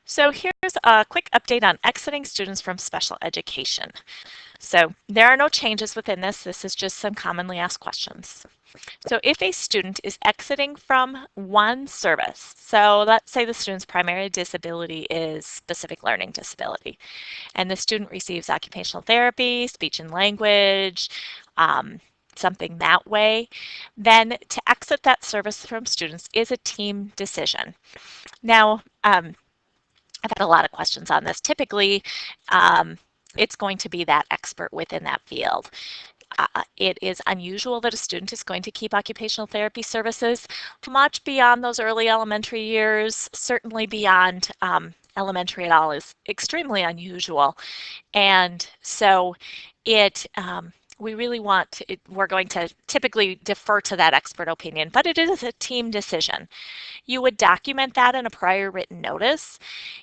So here's a quick update on exiting students from special education. So there are no changes within this. This is just some commonly asked questions. So if a student is exiting from one service, so let's say the student's primary disability is specific learning disability, and the student receives occupational therapy, speech and language, something that way, then to exit that service from students is a team decision. Now, I've had a lot of questions on this. Typically, it's going to be that expert within that field. It is unusual that a student is going to keep occupational therapy services much beyond those early elementary years. Certainly beyond elementary at all is extremely unusual. And so we really we're going to typically defer to that expert opinion, but it is a team decision. You would document that in a prior written notice.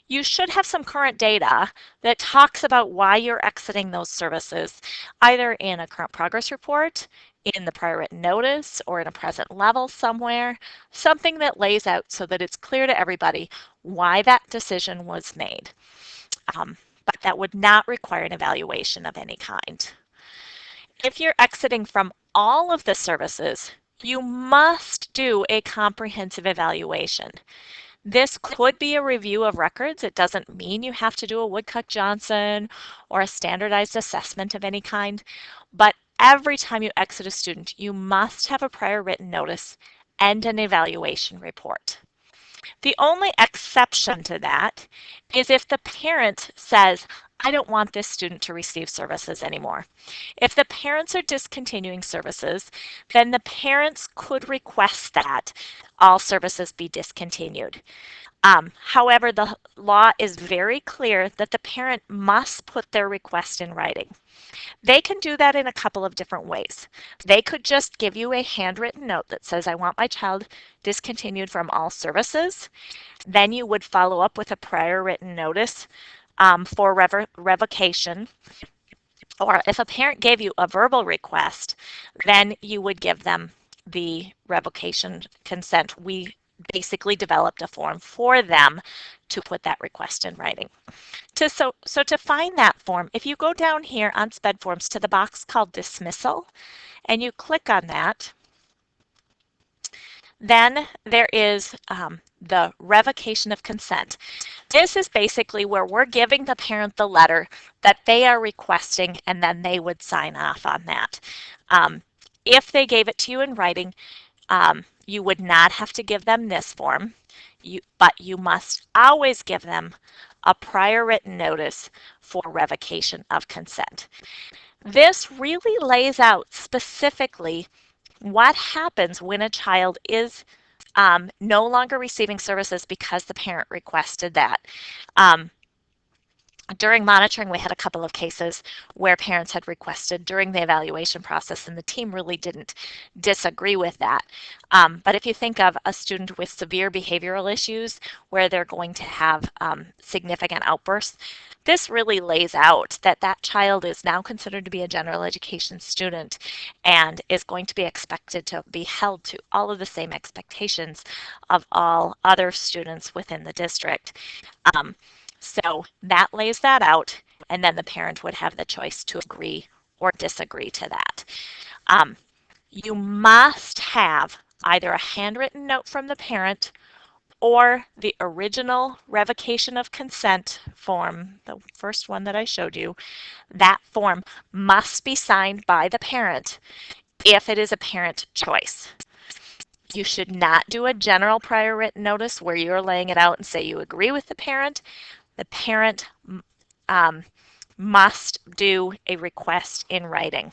You should have some current data that talks about why you're exiting those services, either in a current progress report, in the prior written notice, or in a present level somewhere, something that lays out so that it's clear to everybody why that decision was made. But that would not require an evaluation of any kind. If you're exiting from all of the services, you must do a comprehensive evaluation. This could be a review of records. It doesn't mean you have to do a Woodcock-Johnson or a standardized assessment of any kind, but every time you exit a student, you must have a prior written notice and an evaluation report. The only exception to that is if the parent says, I don't want this student to receive services anymore. If the parents are discontinuing services, then the parents could request that all services be discontinued. However, the law is very clear that the parent must put their request in writing. They can do that in a couple of different ways. They could just give you a handwritten note that says, I want my child discontinued from all services. Then you would follow up with a prior written notice for revocation. Or if a parent gave you a verbal request, then you would give them the revocation consent. We basically developed a form for them to put that request in writing. So to find that form, if you go down here on SPED forms to the box called dismissal, and you click on that, then there is the revocation of consent. This is basically where we're giving the parent the letter that they are requesting, and then they would sign off on that. If they gave it to you in writing, you would not have to give them this form, but you must always give them a prior written notice for revocation of consent. This really lays out specifically what happens when a child is no longer receiving services because the parent requested that. During monitoring, we had a couple of cases where parents had requested during the evaluation process, and the team really didn't disagree with that. But if you think of a student with severe behavioral issues where they're going to have significant outbursts, this really lays out that that child is now considered to be a general education student and is going to be expected to be held to all of the same expectations of all other students within the district. So that lays that out, and then the parent would have the choice to agree or disagree to that. You must have either a handwritten note from the parent or the original revocation of consent form, the first one that I showed you. That form must be signed by the parent if it is a parent choice. You should not do a general prior written notice where you're laying it out and say you agree with the parent. The parent must do a request in writing.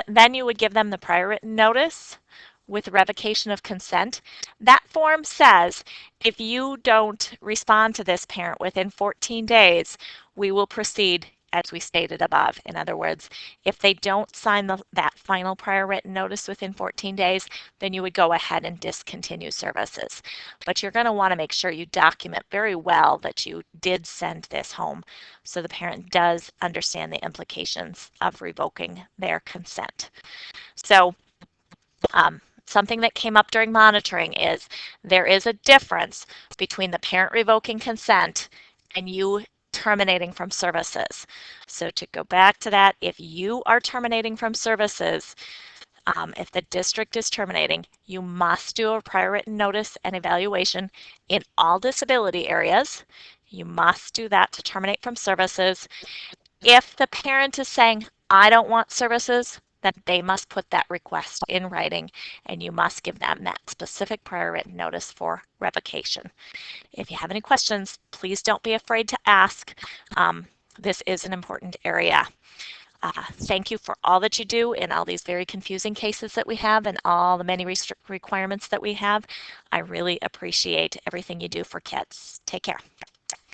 Then you would give them the prior written notice with revocation of consent. That form says if you don't respond to this parent within 14 days, we will proceed as we stated above. In other words, if they don't sign that final prior written notice within 14 days, then you would go ahead and discontinue services. But you're going to want to make sure you document very well that you did send this home so the parent does understand the implications of revoking their consent. So something that came up during monitoring is there is a difference between the parent revoking consent and you terminating from services. So to go back to that, if you are terminating from services, if the district is terminating, you must do a prior written notice and evaluation in all disability areas. You must do that to terminate from services. If the parent is saying, I don't want services, then they must put that request in writing and you must give them that specific prior written notice for revocation. If you have any questions, please don't be afraid to ask. This is an important area. Thank you for all that you do in all these very confusing cases that we have and all the many requirements that we have. I really appreciate everything you do for kids. Take care.